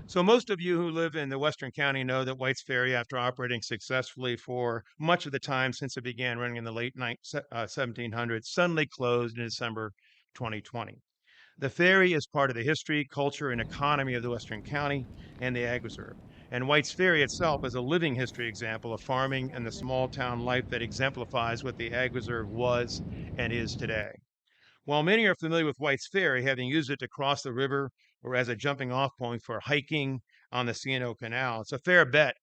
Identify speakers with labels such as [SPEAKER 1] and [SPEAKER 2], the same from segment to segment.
[SPEAKER 1] So most of you who live in the Western County know that White's Ferry, after operating successfully for much of the time since it began running in the late 1700s, suddenly closed in December 2020. The ferry is part of the history, culture, and economy of the Western County and the Ag Reserve. And White's Ferry itself is a living history example of farming and the small town life that exemplifies what the Ag Reserve was and is today. While many are familiar with White's Ferry, having used it to cross the river or as a jumping off point for hiking on the C&O Canal, it's a fair bet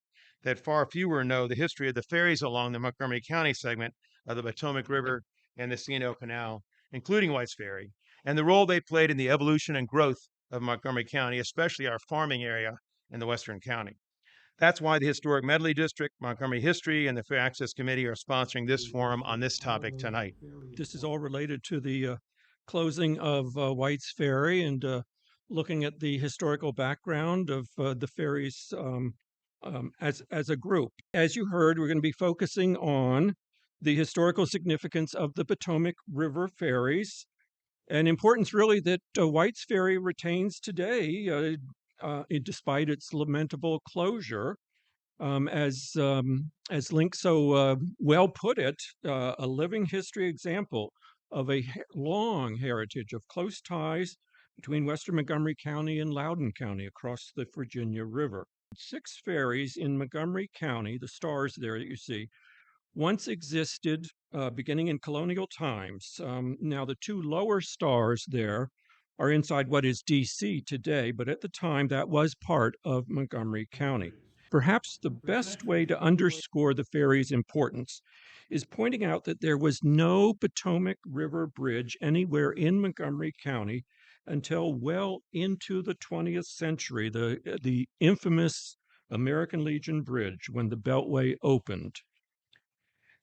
[SPEAKER 1] that far fewer know the history of the ferries along the Montgomery County segment of the Potomac River and the C&O Canal, including White's Ferry, and the role they played in the evolution and growth of Montgomery County, especially our farming area in the Western County. That's why the Historic Medley District, Montgomery History, and the Fair Access Committee are sponsoring this forum on this topic tonight.
[SPEAKER 2] This is all related to the closing of White's Ferry and looking at the historical background of the ferries as a group. As you heard, we're going to be focusing on the historical significance of the Potomac River ferries and importance really that White's Ferry retains today despite its lamentable closure. As Link so well put it, a living history example of a long heritage of close ties between Western Montgomery County and Loudoun County across the Virginia River. 6 ferries in Montgomery County, the stars there that you see, once existed beginning in colonial times. Now, the 2 lower stars there are inside what is D.C. today, but at the time that was part of Montgomery County. Perhaps the best way to underscore the ferry's importance is pointing out that there was no Potomac River Bridge anywhere in Montgomery County until well into the 20th century, the infamous American Legion Bridge, when the Beltway opened.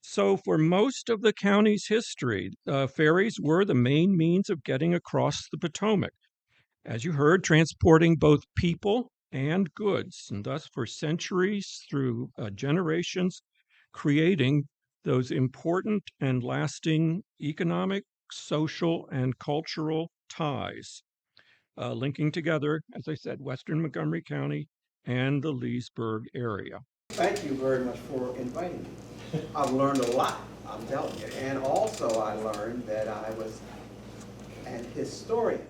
[SPEAKER 2] So, for most of the county's history, ferries were the main means of getting across the Potomac. As you heard, transporting both people and goods, and thus for centuries through generations, creating those important and lasting economic, social, and cultural ties, linking together, as I said, Western Montgomery County and the Leesburg area.
[SPEAKER 3] Thank you very much for inviting me. I've learned a lot, I'm telling you. And also I learned that I was an historian.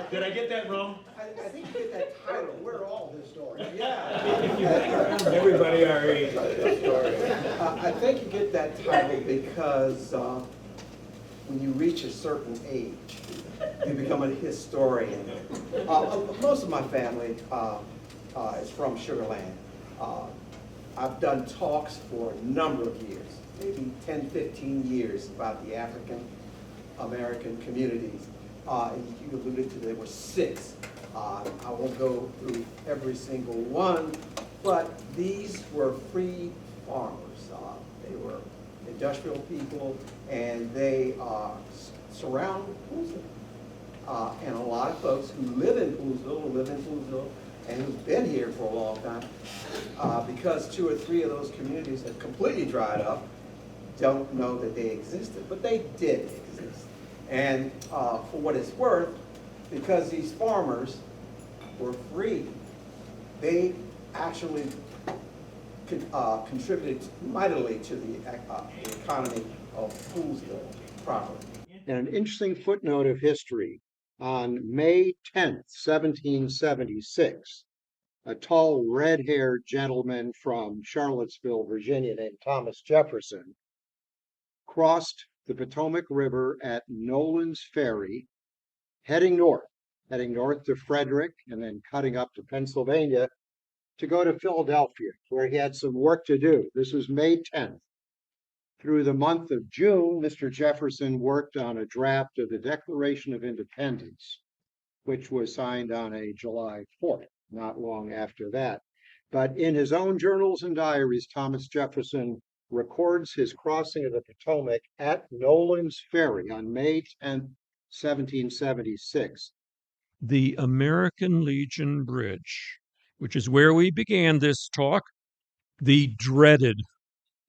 [SPEAKER 4] Did I get that wrong?
[SPEAKER 3] I think you get that title. We're all historians. Yeah.
[SPEAKER 4] Everybody our age is a historian.
[SPEAKER 3] I think you get that title because when you reach a certain age, you become a historian. Most of my family is from Sugar Land. I've done talks for a number of years, maybe 10, 15 years, about the African American communities. And you alluded to there were 6. I won't go through every single one, but these were free farmers. They were industrial people, and they surround Poolesville. And a lot of folks who live in Poolesville, and who've been here for a long time, because 2 or 3 of those communities have completely dried up, don't know that they existed, but they did exist. And for what it's worth, because these farmers were free, they actually contributed mightily to the economy of Poolesville proper.
[SPEAKER 5] And an interesting footnote of history, on May 10th, 1776, a tall red-haired gentleman from Charlottesville, Virginia, named Thomas Jefferson, crossed the Potomac River at Nolan's Ferry, heading north to Frederick, and then cutting up to Pennsylvania to go to Philadelphia, where he had some work to do. This was May 10th. Through the month of June, Mr. Jefferson worked on a draft of the Declaration of Independence, which was signed on a July 4th, not long after that. But in his own journals and diaries, Thomas Jefferson records his crossing of the Potomac at Nolan's Ferry on May 10th, 1776.
[SPEAKER 2] The American Legion Bridge, which is where we began this talk, the dreaded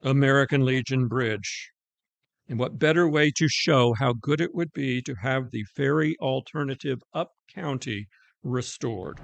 [SPEAKER 2] American Legion Bridge. And what better way to show how good it would be to have the ferry alternative up county restored.